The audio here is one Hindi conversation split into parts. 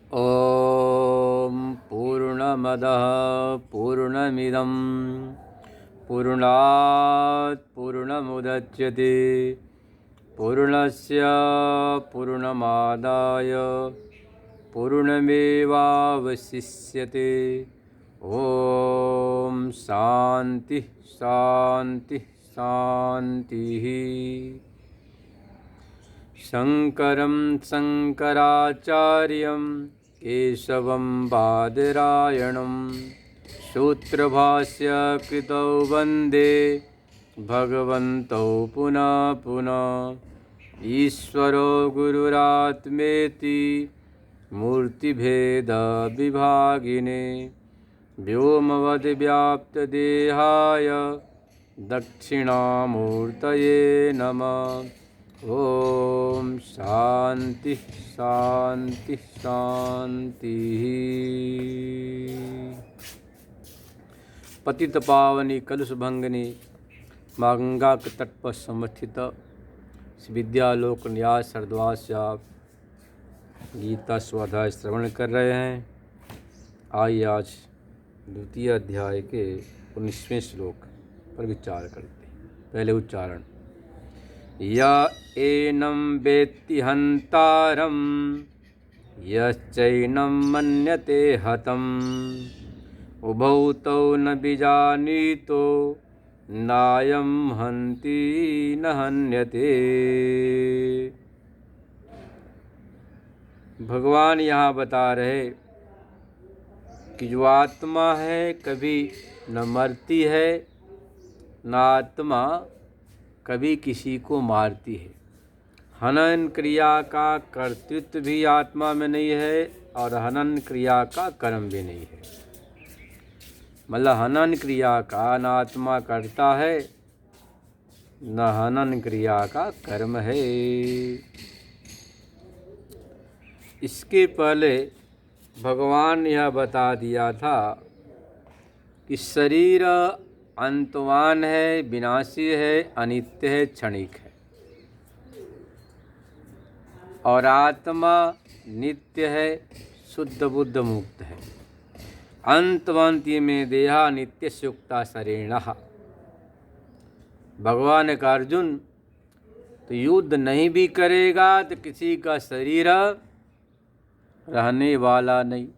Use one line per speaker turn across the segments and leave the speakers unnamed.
ॐ पूर्णमदः पूर्णमिदं पूर्णात् पूर्णमुदच्यते पूर्णस्य पूर्णमादाय पूर्णमेवावशिष्यते। ॐ शान्ति शान्ति शान्तिः। शङ्करं शङ्कराचार्यं केशवं बादरायणं सूत्रभाष्य कृतौ वन्दे भगवन्तौ पुनः पुनः। ईश्वरो गुरुरात्मेति मूर्तिभेदविभागिने व्योमवद्व्याप्तदेहाय दक्षिणामूर्तये नमः। ओम शांति शांति शांति। पतित पावनी कलुष भंगनी मां गंगा के तट पर समर्थित विद्यालोक न्यास हरद्वास आप गीता स्वाध्याय श्रवण कर रहे हैं। आइए आज द्वितीय अध्याय के 19वें श्लोक पर विचार करते हैं। पहले उच्चारण। य एनं वेत्ति हन्तारं यश्चैनं मन्यते हतम् उभौ तौ न बीजानीतो नायं हन्ति न हन्यते। भगवान यहाँ बता रहे कि जो आत्मा है कभी न मरती है, न आत्मा कभी किसी को मारती है। हनन क्रिया का कर्तृत्व भी आत्मा में नहीं है और हनन क्रिया का कर्म भी नहीं है। मतलब हनन क्रिया का न आत्मा करता है न हनन क्रिया का कर्म है। इसके पहले भगवान ने यह बता दिया था कि शरीर अंतवान है, विनाशी है, अनित्य है, क्षणिक है और आत्मा नित्य है, शुद्ध बुद्ध मुक्त है। अंतवंती में देहा नित्य सुक्ता शरीणः। भगवान का अर्जुन तो युद्ध नहीं भी करेगा तो किसी का शरीर रहने वाला नहीं।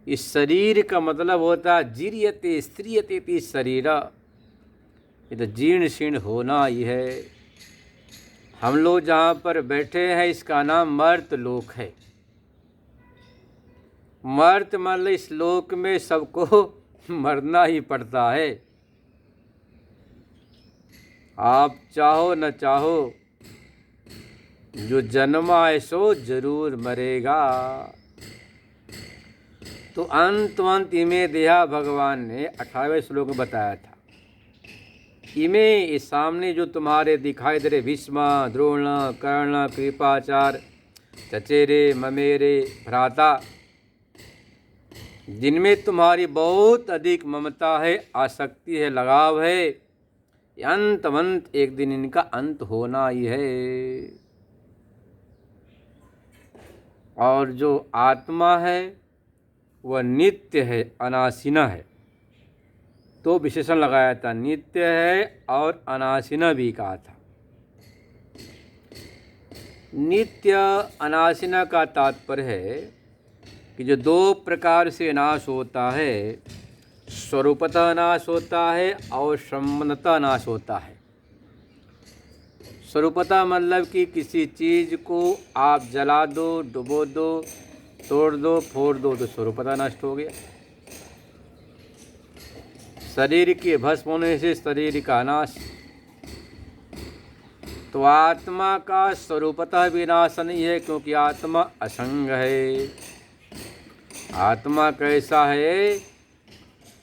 इस शरीर का मतलब होता है जीर्यते स्त्रियते ती शरीर। ये तो जीर्ण शीर्ण होना ही है। हम लोग जहाँ पर बैठे हैं इसका नाम मर्त लोक है। मर्त मतलब इस लोक में सबको मरना ही पड़ता है। आप चाहो न चाहो जो जन्मा है सो जरूर मरेगा। तो अंत इमे देहा भगवान ने 18वें श्लोक में बताया था। इमे इस सामने जो तुम्हारे दिखाई दे रहे भीष्म, द्रोण, कर्ण, कृपाचार्य, चचेरे, ममेरे, भ्राता, जिनमें तुम्हारी बहुत अधिक ममता है, आसक्ति है, लगाव है, अंत एक दिन इनका अंत होना ही है। और जो आत्मा है वह नित्य है, अनाशिना है। तो विशेषण लगाया था, नित्य है और अनाशिना भी कहा था। नित्य अनाशिना का तात्पर्य है कि जो दो प्रकार से नाश होता है, स्वरूपतः नाश होता है और संबंधतः नाश होता है। स्वरूपतः मतलब कि किसी चीज़ को आप जला दो, डुबो दो, तोड़ दो, फोड़ दो तो स्वरूपतः नष्ट हो गया। शरीर के भस्म होने से शरीर का नाश। तो आत्मा का स्वरूपतः विनाश नहीं है क्योंकि आत्मा असंग है। आत्मा कैसा है?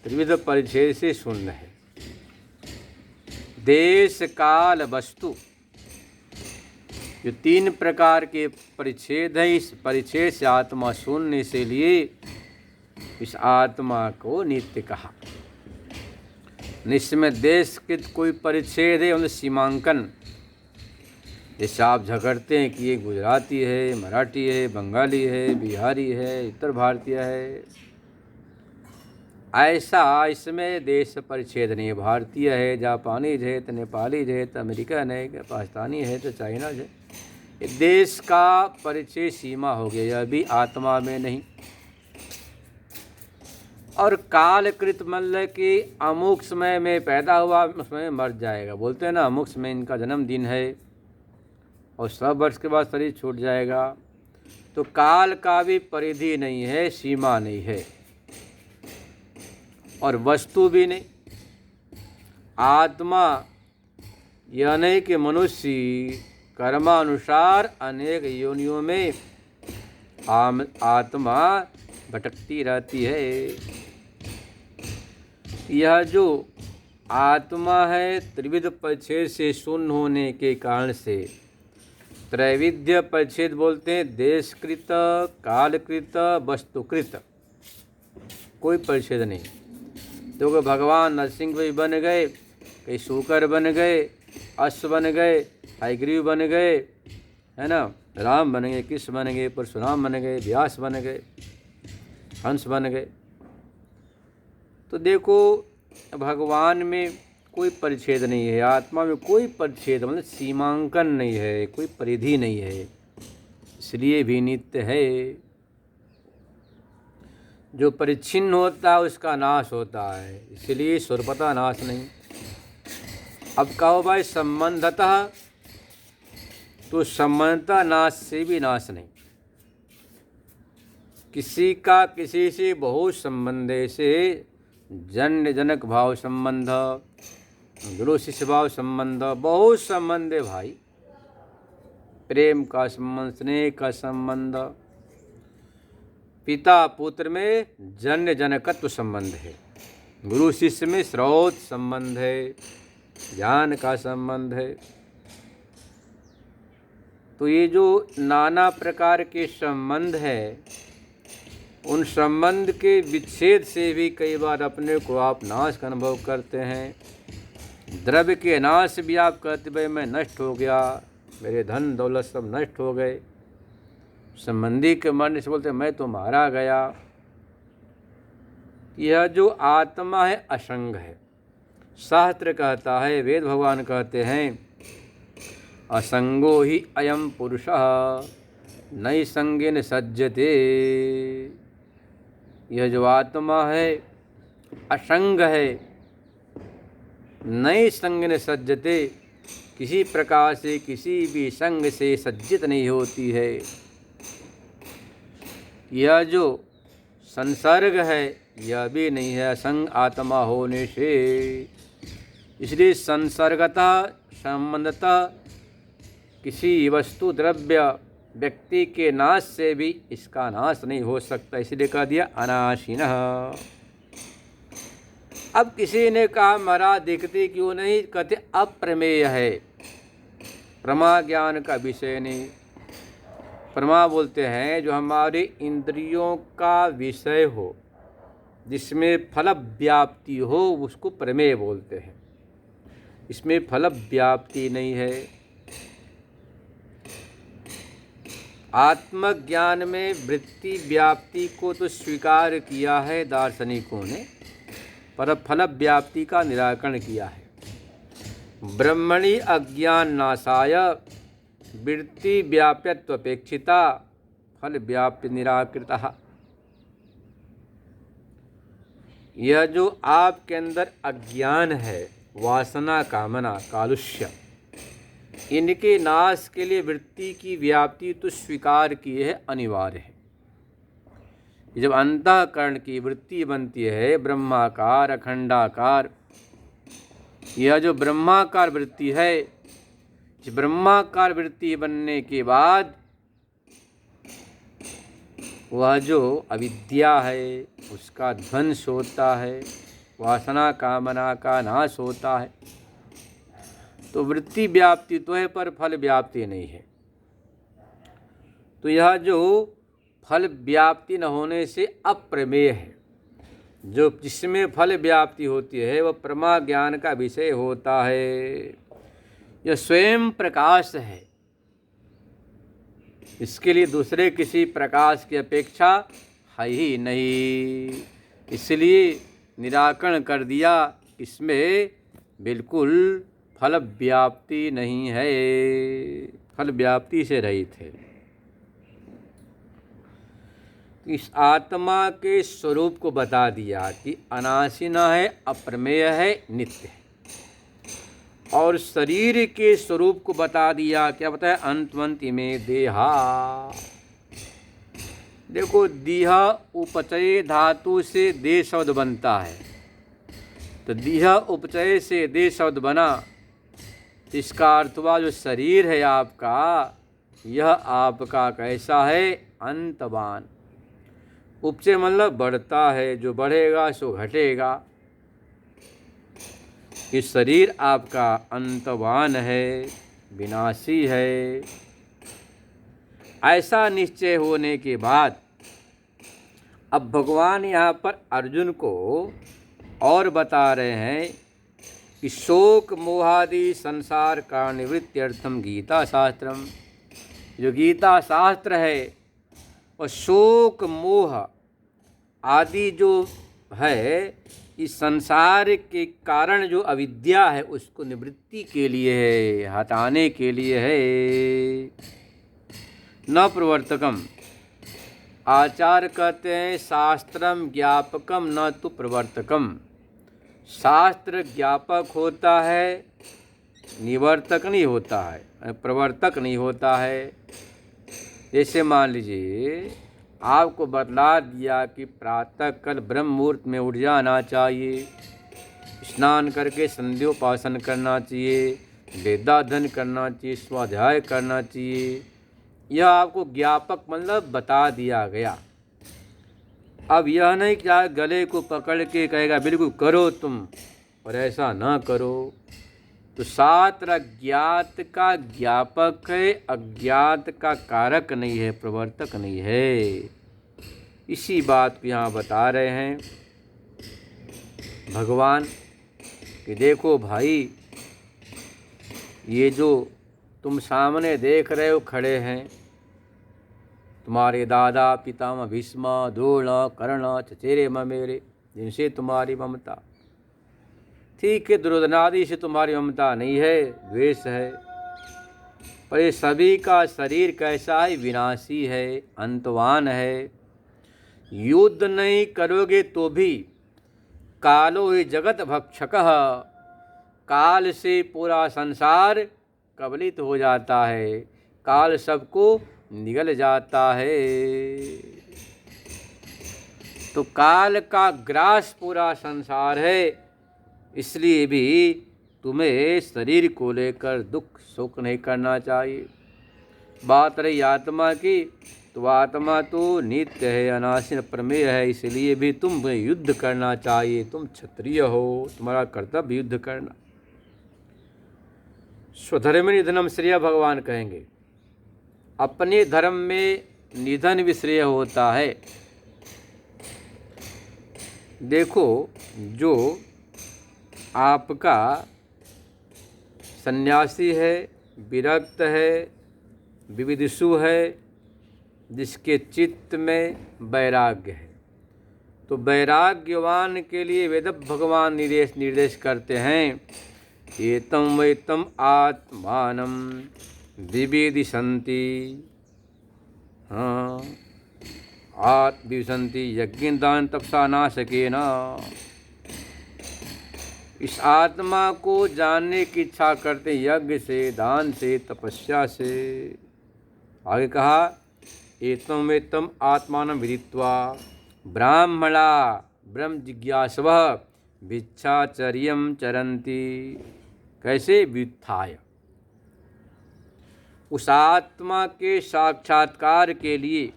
त्रिविध परिच्छेद से शून्य है। देश काल वस्तु जो 3 प्रकार के परिच्छेद है, इस परिच्छेद से आत्मा शून्य से लिए इस आत्मा को नित्य कहा। निश्चय देश के कोई परिच्छेद है, मतलब सीमांकन। जैसे आप झगड़ते हैं कि ये गुजराती है, मराठी है, बंगाली है, बिहारी है, उत्तर भारतीय है, ऐसा इसमें देश परिच्छेद नहीं है। भारतीय है, जापानीज है, तो नेपालीज है, तो अमेरिकन है, पाकिस्तानी है, तो चाइनाज है। देश का परिचय सीमा हो गया, यह भी आत्मा में नहीं। और कालकृत मतलब कि अमुक समय में पैदा हुआ, उसमें मर जाएगा। बोलते हैं ना, अमुक समय इनका जन्मदिन है और 100 वर्ष के बाद शरीर छूट जाएगा। तो काल का भी परिधि नहीं है, सीमा नहीं है, और वस्तु भी नहीं। आत्मा यह नहीं कि मनुष्य कर्मानुसार अनेक योनियों में आत्मा भटकती रहती है। यह जो आत्मा है, त्रिविध परिच्छेद से शून्य होने के कारण से त्रैविध्य परिच्छेद बोलते हैं। देशकृत, कालकृत, वस्तुकृत, कोई परिच्छेद नहीं। तो भगवान नरसिंह भी बन गए, कई शूकर बन गए, अश्व बन गए, हयग्रीव बन गए, है ना, राम बन गए, कृष्ण बन गए, परशुराम बन गए, व्यास बन गए, हंस बन गए। तो देखो, भगवान में कोई परिच्छेद नहीं है, आत्मा में कोई परिच्छेद मतलब सीमांकन नहीं है, कोई परिधि नहीं है, इसलिए भी नित्य है। जो परिच्छिन्न होता है उसका नाश होता है, इसलिए स्वरूपतः नाश नहीं। अब कहो भाई संबंधतः, तो संबंधतः नाश से भी नाश नहीं। किसी का किसी से बहुत संबंध है, से जन्य जनक भाव संबंध, गुरु शिष्य भाव संबंध, बहुत संबंध है भाई। प्रेम का संबंध, स्नेह का संबंध, पिता पुत्र में जन्य जनकत्व संबंध है, गुरु शिष्य में स्रोत संबंध है, ज्ञान का संबंध है। तो ये जो नाना प्रकार के संबंध है, उन संबंध के विच्छेद से भी कई बार अपने को आप नाश का अनुभव करते हैं। द्रव्य के नाश भी आप कहते भाई मैं नष्ट हो गया, मेरे धन दौलत सब नष्ट हो गए। संबंधी के मरने से बोलते मैं तो मारा गया। यह जो आत्मा है असंग है। शास्त्र कहता है, वेद भगवान कहते हैं, असंगो ही अयम पुरुषः नई संगेन सज्जते। यह जो आत्मा है असंग है, नई संगेन सज्जते, किसी प्रकार से किसी भी संग से सज्जित नहीं होती है। यह जो संसर्ग है यह भी नहीं है असंग आत्मा होने से। इसलिए संसर्गतः, संबंधतः किसी वस्तु द्रव्य व्यक्ति के नाश से भी इसका नाश नहीं हो सकता, इसलिए कह दिया अनाशिनः। अब किसी ने कहा मरा दिखती क्यों नहीं, कहते अप्रमेय है, प्रमा ज्ञान का विषय नहीं। प्रमा बोलते हैं जो हमारे इंद्रियों का विषय हो, जिसमें फल व्याप्ति हो, उसको प्रमेय बोलते हैं। इसमें फल व्याप्ति नहीं है। आत्मज्ञान में वृत्ति व्याप्ति को तो स्वीकार किया है दार्शनिकों ने, पर फल व्याप्ति का निराकरण किया है। ब्रह्मणि अज्ञान नाशाय वृत्ति व्याप्यत्वपेक्षिता फल व्याप्य निराकृतः। यह जो आपके अंदर अज्ञान है, वासना, कामना, कालुष्य, इनके नाश के लिए वृत्ति की व्याप्ति तो स्वीकार की है, अनिवार्य है। जब अंतःकरण की वृत्ति बनती है ब्रह्माकार अखंडाकार, यह जो ब्रह्माकार वृत्ति है, इस ब्रह्माकार वृत्ति बनने के बाद वह जो अविद्या है उसका ध्वंस होता है, वासना कामना का नाश होता है। तो वृत्ति व्याप्ति तो है पर फल व्याप्ति नहीं है। तो यह जो फल व्याप्ति न होने से अप्रमेय है, जो जिसमें फल व्याप्ति होती है वह प्रमा ज्ञान का विषय होता है। यह स्वयं प्रकाश है, इसके लिए दूसरे किसी प्रकाश की अपेक्षा है ही नहीं। इसलिए निराकरण कर दिया, इसमें बिल्कुल फल व्याप्ति नहीं है, फल व्याप्ति से रहित है। इस आत्मा के स्वरूप को बता दिया कि अनाशी न है, अप्रमेय है, नित्य है। और शरीर के स्वरूप को बता दिया, क्या बताया? अंतवंत में देहा। देखो, दीहा उपचय धातु से दे शब्द बनता है, तो दीहा उपचय से दे शब्द बना, इसका अर्थ हुआ जो शरीर है आपका, यह आपका कैसा है? अंतवान। उपचय मतलब बढ़ता है, जो बढ़ेगा सो घटेगा। ये शरीर आपका अंतवान है, विनाशी है। ऐसा निश्चय होने के बाद अब भगवान यहाँ पर अर्जुन को और बता रहे हैं कि शोक मोहादि संसार का निवृत्त्यर्थम गीता शास्त्रम। जो गीता शास्त्र है और शोक मोह आदि जो है, इस संसार के कारण जो अविद्या है उसको निवृत्ति के लिए है, हटाने के लिए है। न प्रवर्तकम, आचार्य कहते हैं शास्त्रम ज्ञापकम न तो प्रवर्तकम। शास्त्र ज्ञापक होता है, निवर्तक नहीं होता है, प्रवर्तक नहीं होता है। जैसे मान लीजिए आपको बतला दिया कि प्रातः कल ब्रह्म मुहूर्त में उठ जाना चाहिए, स्नान करके संध्योपासन करना चाहिए, वेदाध्ययन करना चाहिए, स्वाध्याय करना चाहिए, यह आपको ज्ञापक मतलब बता दिया गया। अब यह नहीं क्या गले को पकड़ के कहेगा बिल्कुल करो तुम और ऐसा ना करो। तो शास्त्र ज्ञात का ज्ञापक है, अज्ञात का कारक नहीं है, प्रवर्तक नहीं है। इसी बात को यहाँ बता रहे हैं भगवान कि देखो भाई, ये जो तुम सामने देख रहे हो खड़े हैं, तुम्हारे दादा पितामह भीष्म द्रोण कर्ण चचेरे ममेरे, जिनसे तुम्हारी ममता, ठीक है दुर्योधनादि से तुम्हारी ममता नहीं है, द्वेष है, पर ये सभी का शरीर कैसा है? विनाशी है, अंतवान है। युद्ध नहीं करोगे तो भी कालो ही जगत भक्षकः, काल से पूरा संसार कबलित हो जाता है, काल सबको निगल जाता है। तो काल का ग्रास पूरा संसार है, इसलिए भी तुम्हें शरीर को लेकर दुख शोक नहीं करना चाहिए। बात रही आत्मा की, तो आत्मा तो नित्य है, अनाशी प्रमेय है, इसलिए भी तुम्हें युद्ध करना चाहिए। तुम क्षत्रिय हो, तुम्हारा कर्तव्य युद्ध करना। स्वधर्म निधनम श्रेय, भगवान कहेंगे अपने धर्म में निधन भी श्रेय होता है। देखो, जो आपका सन्यासी है, विरक्त है, विविदिषु है, जिसके चित्त में वैराग्य है, तो वैराग्यवान के लिए वेद भगवान निर्देश करते हैं, एतम वैतम आत्मानं विविदिशन्ति। हाँ, विविशन्ति यज्ञ दान तपसा नाशकेन। इस आत्मा को जानने की इच्छा करते यज्ञ से, दान से, तपस्या से। आगे कहा एतम वेतम आत्मानं विदित्वा ब्राह्मणा ब्रह्म जिज्ञासवः भिक्षाचर्यं चरन्ति। कैसे? व्युत्थाय। उस आत्मा के साक्षात्कार के लिए,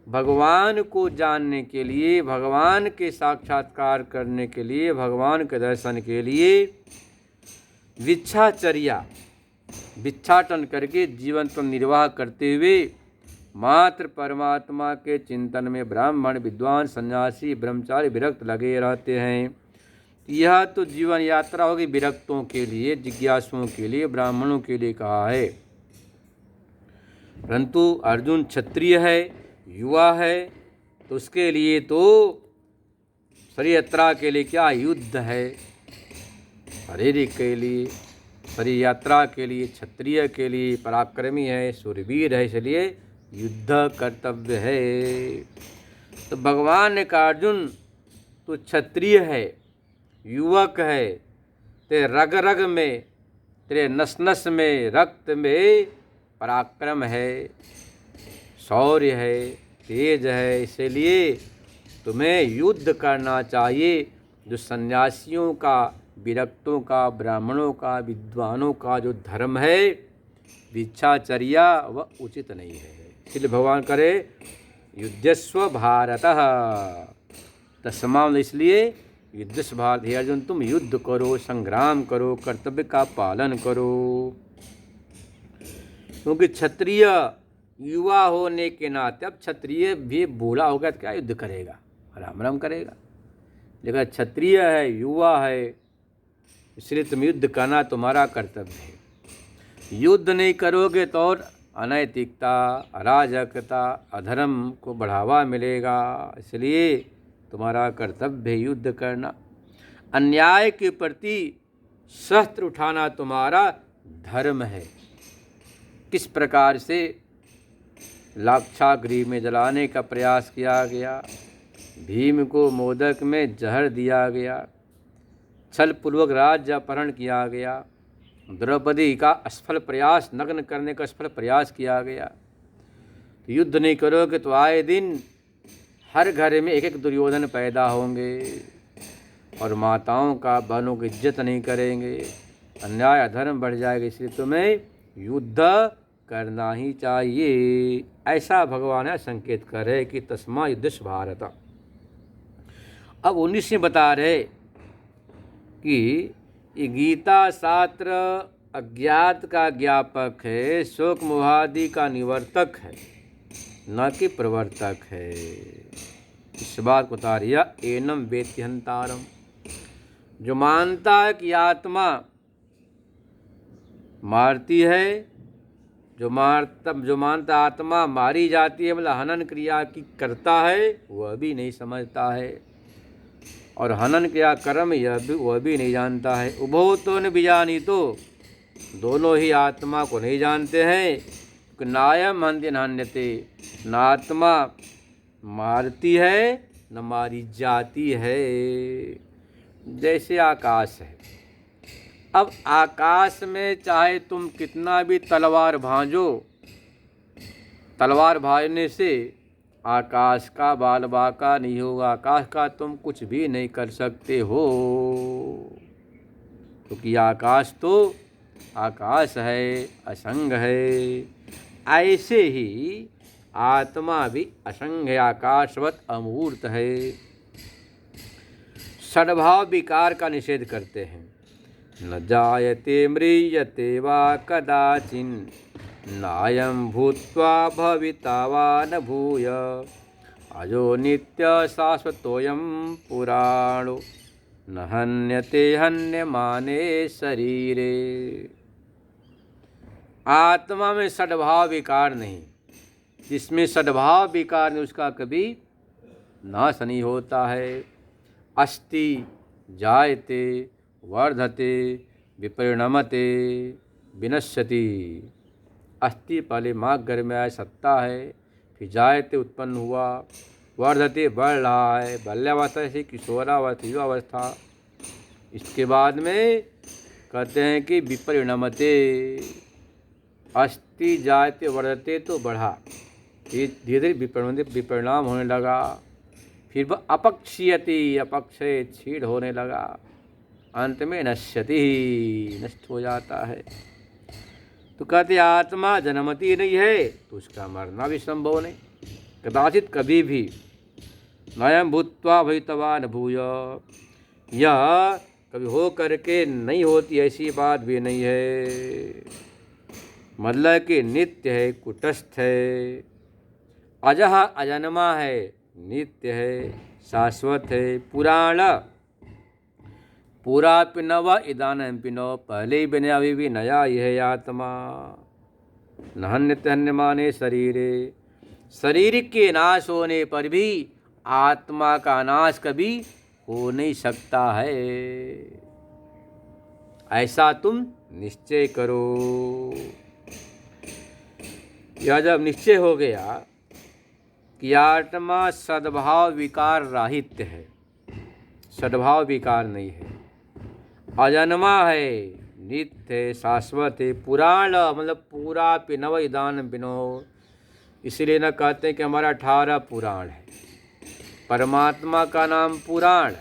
भगवान को जानने के लिए, भगवान के साक्षात्कार करने के लिए, भगवान के दर्शन के लिए भिक्षाचर्या, भिक्षाटन करके जीवन पर निर्वाह करते हुए मात्र परमात्मा के चिंतन में ब्राह्मण, विद्वान, सन्यासी, ब्रह्मचारी, विरक्त लगे रहते हैं। यह तो जीवन यात्रा होगी विरक्तों के लिए, जिज्ञासुओं के लिए, ब्राह्मणों के लिए कहा है। परंतु अर्जुन क्षत्रिय है, युवा है, तो उसके लिए तो शरीर यात्रा के लिए क्या युद्ध है, शारीरिक के लिए, शरीर यात्रा के लिए, क्षत्रिय के लिए पराक्रमी है, शूरवीर है, इसलिए युद्ध कर्तव्य है। तो भगवान ने कहा अर्जुन तो क्षत्रिय है, युवक है, तेरे रग रग में, तेरे नस नस में, रक्त में पराक्रम है, शौर्य है, तेज है, इसलिए तुम्हें युद्ध करना चाहिए। जो सन्यासियों का, विरक्तों का, ब्राह्मणों का, विद्वानों का जो धर्म है, भिक्षाचर्या, वह उचित नहीं है। इसलिए भगवान करे युद्धस्व भारतः तस्मात्, इसलिए युद्धस्व भारत, हे अर्जुन तुम युद्ध करो, संग्राम करो, कर्तव्य का पालन करो। क्योंकि क्षत्रिय युवा होने के नाते, अब क्षत्रिय भी बूढ़ा होगा तो क्या युद्ध करेगा, राम राम करेगा। लेकिन क्षत्रिय है, युवा है, इसलिए तुम युद्ध करना तुम्हारा कर्तव्य है। युद्ध नहीं करोगे तो और अनैतिकता, अराजकता, अधर्म को बढ़ावा मिलेगा, इसलिए तुम्हारा कर्तव्य है युद्ध करना। अन्याय के प्रति शस्त्र उठाना तुम्हारा धर्म है। किस प्रकार से लाक्षागृह में जलाने का प्रयास किया गया, भीम को मोदक में जहर दिया गया, छल पूर्वक राज्य अपहरण किया गया, द्रौपदी का असफल प्रयास, नग्न करने का असफल प्रयास किया गया। तो युद्ध नहीं करोगे तो आए दिन हर घर में एक एक दुर्योधन पैदा होंगे और माताओं का, बहनों की इज्जत नहीं करेंगे, अन्याय अधर्म बढ़ जाएगा। इसलिए तुम्हें युद्ध करना ही चाहिए, ऐसा भगवान है संकेत कर रहे कि तस्मा युद्धस्व भारत। अब 19 में बता रहे कि ये गीता शास्त्र अज्ञात का ज्ञापक है, शोक मोहादि का निवर्तक है, न कि प्रवर्तक है। इस बात को बता रही एनम वेत्ति हंतारम, जो मानता है कि आत्मा मारती है, जो मानता आत्मा मारी जाती है, मतलब हनन क्रिया की करता है, वह भी नहीं समझता है, और हनन क्रिया कर्म वह भी नहीं जानता है। उभो तो न बीजानी, तो दोनों ही आत्मा को नहीं जानते हैं। नायम हन्ति नान्यते, न आत्मा मारती है न मारी जाती है। जैसे आकाश है, अब आकाश में चाहे तुम कितना भी तलवार भांजो, तलवार भाजने से आकाश का बाल बाका नहीं होगा, आकाश का तुम कुछ भी नहीं कर सकते हो, क्योंकि आकाश तो आकाश है, असंग है। ऐसे ही आत्मा भी असंग है, आकाशवत अमूर्त है। सद्भाव विकार का निषेध करते हैं। न जायते म्रियते वा कदाचिन, नायं भूत्वा भविता वा न भूय, अजो नित्य शाश्वतोऽयं पुराणो, न हन्यते हन्यमाने शरीरे। आत्मा में सद्भाव विकार नहीं, जिसमें सद्भाव विकार नहीं उसका कभी नाश नहीं होता है। अस्ति जायते वर्धते विपरिणमते विनश्यति। अस्ति पहले माँ गर्भ में आया, सत्ता है, फिर जायते उत्पन्न हुआ, वर्धते बढ़ रहा है, बाल्यावस्था से किशोरावस्था, युवावस्था, इसके बाद में कहते हैं कि विपरिणमते। अस्ति जायते वर्धते तो बढ़ा, धीरे धीरे विपरिणाम होने लगा, फिर वह अपक्षीयति, अपक्षय छीड़ होने लगा, अंत में नश्यति, नष्ट हो जाता है। तो कहते आत्मा जन्मती नहीं है तो उसका मरना भी संभव नहीं, कदाचित कभी भी। नयम भूत्वा भवितवा न भूय, यह कभी हो करके नहीं होती, ऐसी बात भी नहीं है। मतलब कि नित्य है, कुटस्थ है, अजह अजन्मा है, नित्य है, शाश्वत है, पुराण पूरा पिनव इदान पिनो, पहले ही बने अभी भी नया यह आत्मा। न हन्यते हन्यमाने शरीरे। शरीर के नाश होने पर भी आत्मा का नाश कभी हो नहीं सकता है। ऐसा तुम निश्चय करो। यह जब निश्चय हो गया कि आत्मा सद्भाव विकार राहित्य है, सद्भाव विकार नहीं है, अजन्मा है, नित्य है, शाश्वत है, पुराण मतलब पूरा पिनव इदान पिनो, इसलिए न कहते हैं कि हमारा 18 पुराण है। परमात्मा का नाम पुराण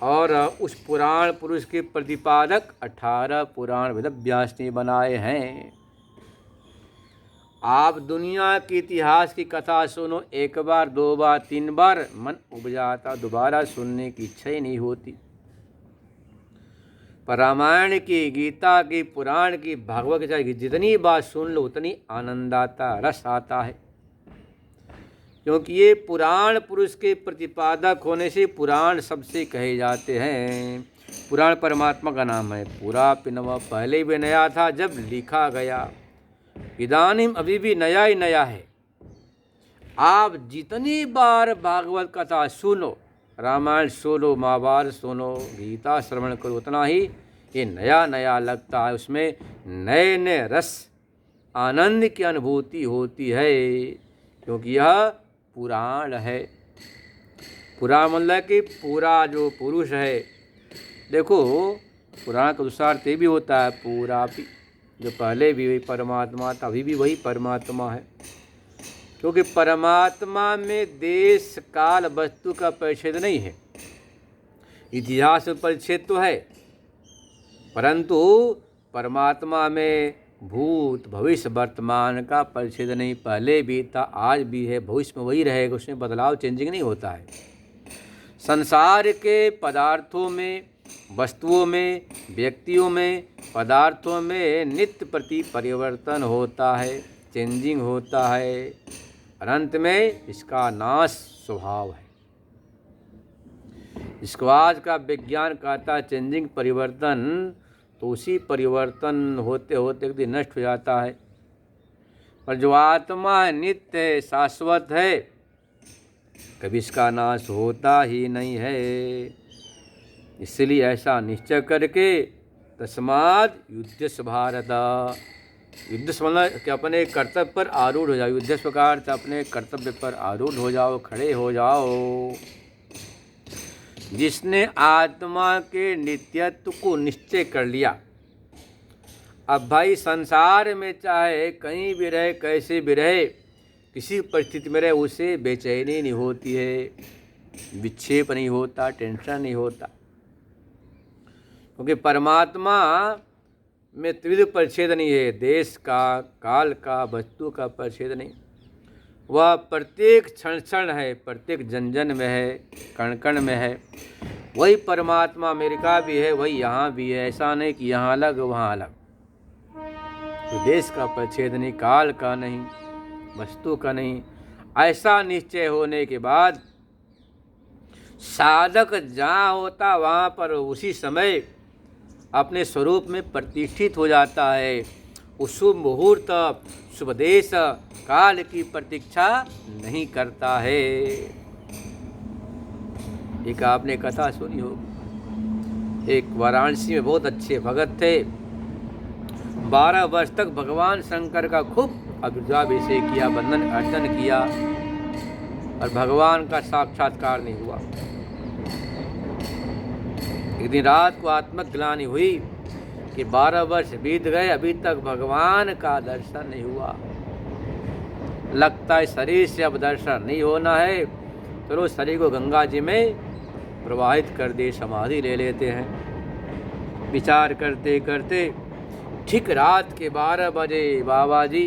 और उस पुराण पुरुष के प्रतिपादक 18 पुराण वेद व्यास ने बनाए हैं। आप दुनिया के इतिहास की कथा सुनो, एक बार, 2 बार, 3 बार मन उब जाता, दोबारा सुनने की इच्छा ही नहीं होती। पर रामायण की, गीता की, पुराण की, भागवत की जितनी बात सुन लो उतनी आनंद आता, रस आता है। क्योंकि ये पुराण पुरुष के प्रतिपादक होने से पुराण सबसे कहे जाते हैं। पुराण परमात्मा का नाम है। पूरा पिनवा पहले भी नया था जब लिखा गया, इदानीम अभी भी नया ही नया है। आप जितनी बार भागवत कथा सुनो, रामायण सुनो, महाभारत सुनो, गीता श्रवण करो, उतना ही ये नया नया लगता है। उसमें नए नए रस, आनंद की अनुभूति होती है, क्योंकि यह पुराण है। पुराण मतलब कि पूरा जो पुरुष है। देखो, पुराण का अनुसार ते भी होता है, पूरा भी, जो पहले भी वही परमात्मा था, अभी भी वही परमात्मा है। क्योंकि परमात्मा में देश काल वस्तु का परिच्छेद नहीं है। इतिहास में परिच्छेद तो है, परंतु परमात्मा में भूत भविष्य वर्तमान का परिच्छेद नहीं। पहले भी था, आज भी है, भविष्य में वही रहेगा, उसमें बदलाव, चेंजिंग नहीं होता है। संसार के पदार्थों में, वस्तुओं में, व्यक्तियों में, पदार्थों में नित्य प्रति परिवर्तन होता है, चेंजिंग होता है। अनंत में इसका नाश स्वभाव है। इसको आज का विज्ञान कहता है चेंजिंग, परिवर्तन। तो उसी परिवर्तन होते होते एक दिन नष्ट हो जाता है। पर जो आत्मा है, नित्य है, शाश्वत है, कभी इसका नाश होता ही नहीं है। इसलिए ऐसा निश्चय करके तस्माद् युध्यस्व भारत, युद्ध मतलब कि अपने कर्तव्य पर आरूढ़ हो जाओ। युद्धस्व का अर्थ अपने कर्तव्य पर आरूढ़ हो जाओ, खड़े हो जाओ। जिसने आत्मा के नित्यत्व को निश्चय कर लिया, अब भाई संसार में चाहे कहीं भी रहे, कैसे भी रहे, किसी परिस्थिति में रहे, उसे बेचैनी नहीं होती है, विक्षेप नहीं होता, टेंशन नहीं होता। क्योंकि परमात्मा में त्रिविध परिच्छेद नहीं है, देश का, काल का, वस्तु का परिच्छेद नहीं। वह प्रत्येक क्षण क्षण है, प्रत्येक जन जन में है, कण कण में है। वही परमात्मा अमेरिका भी है, वही यहाँ भी है। ऐसा नहीं कि यहाँ अलग वहाँ अलग। तो देश का परिच्छेद नहीं, काल का नहीं, वस्तु का नहीं। ऐसा निश्चय होने के बाद साधक जहाँ होता वहाँ पर उसी समय अपने स्वरूप में प्रतिष्ठित हो जाता है। उस शुभ मुहूर्त, शुभ देश, काल की प्रतीक्षा नहीं करता है। एक आपने कथा सुनी होगी, एक वाराणसी में बहुत अच्छे भगत थे। 12 वर्ष तक भगवान शंकर का खूब अभिषेक किया, वंदन अर्चन किया, और भगवान का साक्षात्कार नहीं हुआ। एक दिन रात को आत्मग्लानि हुई कि 12 वर्ष बीत गए, अभी तक भगवान का दर्शन नहीं हुआ। लगता है शरीर से अब दर्शन नहीं होना है, चलो शरीर को गंगा जी में प्रवाहित कर दे, समाधि ले लेते हैं। विचार करते करते ठीक रात के 12 बजे बाबा जी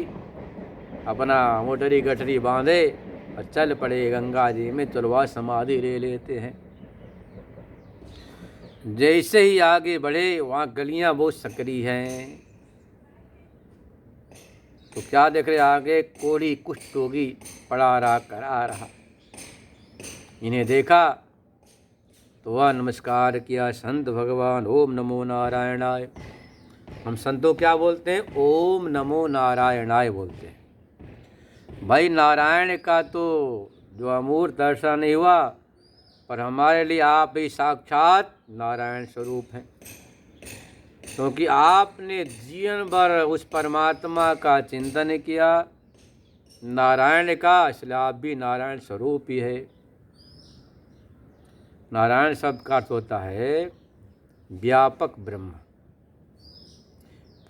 अपना मोटरी गठरी बांधे और चल पड़े गंगा जी में, चलवा समाधि ले लेते हैं। जैसे ही आगे बढ़े, वहाँ गलियाँ बहुत सकरी हैं, तो क्या देख रहे, आगे कोढ़ी कुष्ठ रोगी पड़ा रहा, करा रहा। इन्हें देखा तो वह नमस्कार किया, संत भगवान ओम नमो नारायणाय। हम संतों क्या बोलते हैं? ओम नमो नारायणाय बोलते हैं। भाई नारायण का तो जो अमूर्त दर्शन नहीं हुआ, पर हमारे लिए आप ही साक्षात नारायण स्वरूप हैं, क्योंकि आपने जीवन भर उस परमात्मा का चिंतन किया, नारायण का, इसलिए आप भी नारायण स्वरूप ही है। नारायण शब्द का अर्थ होता है व्यापक ब्रह्म।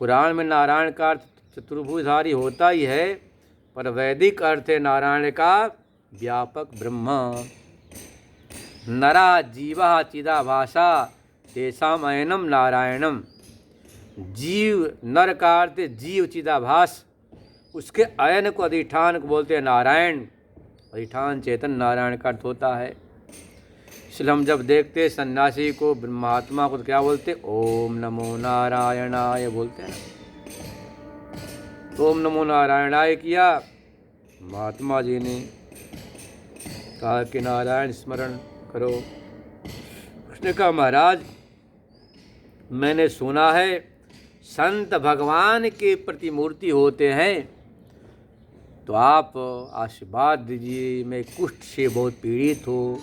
पुराण में नारायण का अर्थ चतुर्भुजधारी होता ही है, पर वैदिक अर्थ है नारायण का व्यापक ब्रह्म। नरा जीवा चिदाभासा तेषाम अयनम नारायणम। जीव, नर का अर्थ जीव चिदाभास, उसके अयन को, अधिष्ठान को बोलते हैं नारायण। अधिष्ठान चेतन नारायण का अर्थ होता है। इसलिए हम जब देखते सन्यासी को, ब्रह्मात्मा को, तो क्या बोलते? ओम नमो नारायणाय बोलते हैं ना। ओम नमो नारायणाय किया, महात्मा जी ने कहा कि नारायण स्मरण करो। उसने कहा महाराज मैंने सुना है संत भगवान की प्रतिमूर्ति होते हैं, तो आप आशीर्वाद दीजिए, मैं कुष्ठ से बहुत पीड़ित हूँ।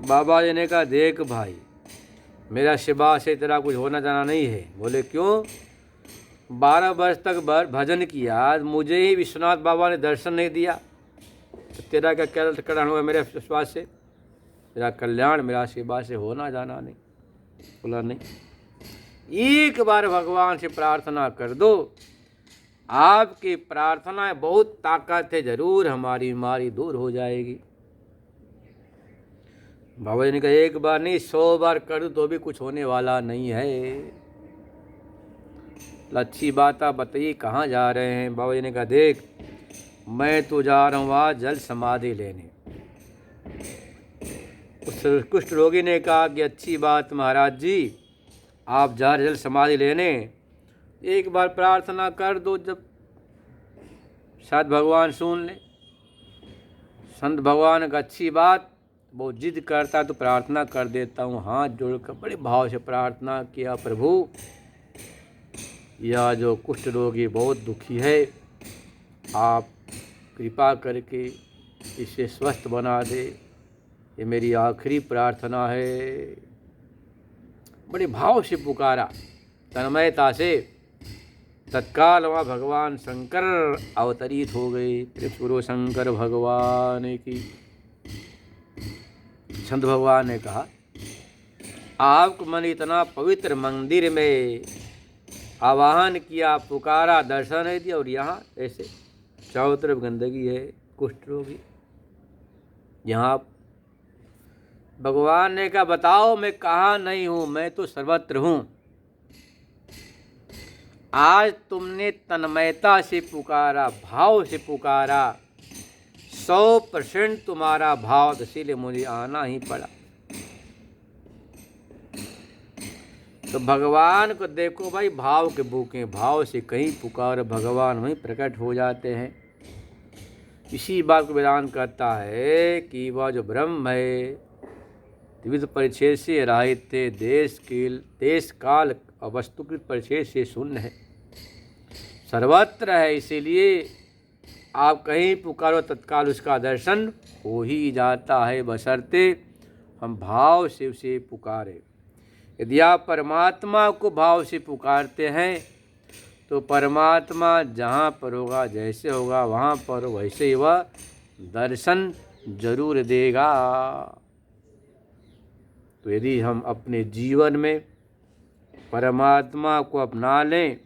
बाबा जी ने कहा देख भाई, मेरा शिवा से तेरा कुछ होना जाना नहीं है। बोले क्यों? 12 वर्ष तक भजन किया, मुझे ही विश्वनाथ बाबा ने दर्शन नहीं दिया, तो तेरा क्या कल्याण होगा मेरे विश्वास से? तेरा कल्याण मेरा शिवा से होना जाना नहीं। बोला नहीं, एक बार भगवान से प्रार्थना कर दो, आपकी प्रार्थना बहुत ताकत है, जरूर हमारी बीमारी दूर हो जाएगी। बाबा जी ने कहा एक बार नहीं 100 बार कर दूं तो भी कुछ होने वाला नहीं है। अच्छी बात आप बताइए कहाँ जा रहे हैं? बाबा जी ने कहा देख मैं तो जा रहा हूँ आज जल समाधि लेने। उस कुष्ठ रोगी ने कहा कि अच्छी बात महाराज जी, आप जा रहे जल समाधि लेने, एक बार प्रार्थना कर दो, जब शायद भगवान सुन ले। संत भगवान का अच्छी बात, बहुत जिद करता है तो प्रार्थना कर देता हूँ। हाथ जोड़कर बड़े भाव से प्रार्थना किया, प्रभु यह जो कुष्ठ रोगी बहुत दुखी है, आप कृपा करके इसे स्वस्थ बना दे, ये मेरी आखिरी प्रार्थना है। बड़े भाव से पुकारा, तन्मयता से। तत्काल वहाँ भगवान शंकर अवतरित हो गए। त्रिपुरो शंकर भगवान की। संत भगवान ने कहा आपको मन इतना पवित्र मंदिर में आवाहन किया, पुकारा, दर्शन नहीं दिया, और यहाँ ऐसे चारों तरफ गंदगी है, कुष्ठ रोगी। यहाँ भगवान ने कहा बताओ मैं कहाँ नहीं हूँ, मैं तो सर्वत्र हूँ। आज तुमने तन्मयता से पुकारा, भाव से पुकारा, 100% तुम्हारा भाव, इसीलिए मुझे आना ही पड़ा। तो भगवान को देखो भाई, भाव के भूखे, भाव से कहीं पुकार, भगवान वहीं प्रकट हो जाते हैं। इसी बात को वेदांत कहता है कि वह जो ब्रह्म है विविध परिच्छेद से रहित, देश काल और वस्तुकृत परिच्छेद से शून्य है, सर्वत्र है। इसीलिए आप कहीं पुकारो तत्काल उसका दर्शन हो ही जाता है, बशर्ते हम भाव से उसे पुकारे। यदि आप परमात्मा को भाव से पुकारते हैं तो परमात्मा जहाँ पर होगा, जैसे होगा वहाँ पर वैसे ही वह दर्शन जरूर देगा। तो यदि हम अपने जीवन में परमात्मा को अपना लें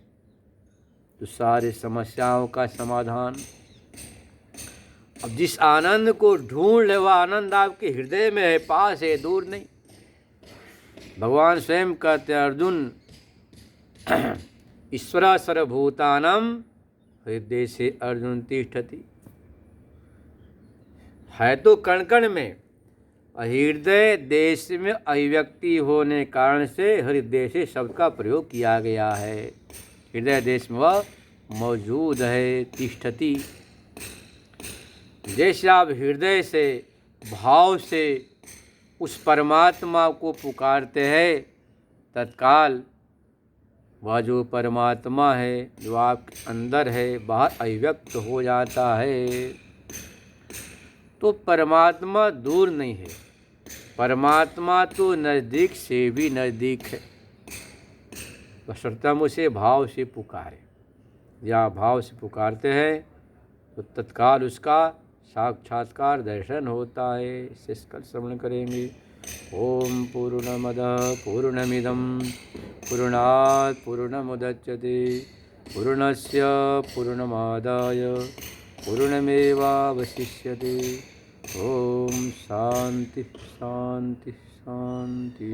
तो सारे समस्याओं का समाधान। अब जिस आनंद को ढूंढ ले वह आनंद आपके हृदय में है, पास है, दूर नहीं। भगवान स्वयं कहते हैं अर्जुन ईश्वरा सर्वभूतानां हृदय से अर्जुन तिष्ठति। है तो कण कण में, हृदय देश में अभिव्यक्ति होने कारण से हृदय से शब्द का प्रयोग किया गया है। हृदय देश में वह मौजूद है, तिष्ठति। जैसे आप हृदय से, भाव से उस परमात्मा को पुकारते हैं, तत्काल वह जो परमात्मा है, जो आपके अंदर है, बाहर अभिव्यक्त हो जाता है। तो परमात्मा दूर नहीं है, परमात्मा तो नज़दीक से भी नज़दीक है। बशर्ते हम उसे भाव से पुकारें। या भाव से पुकारते हैं तो तत्काल उसका साक्षात्कार दर्शन होता है। इसे कल श्रवण करेंगे। ओम पूर्णमदः पूर्णमिदं पूर्णात् पूर्णमुदच्यते पूर्णस्य पूर्णमादाय पूर्णमेवावशिष्यते। ओम शांति शांति शांति।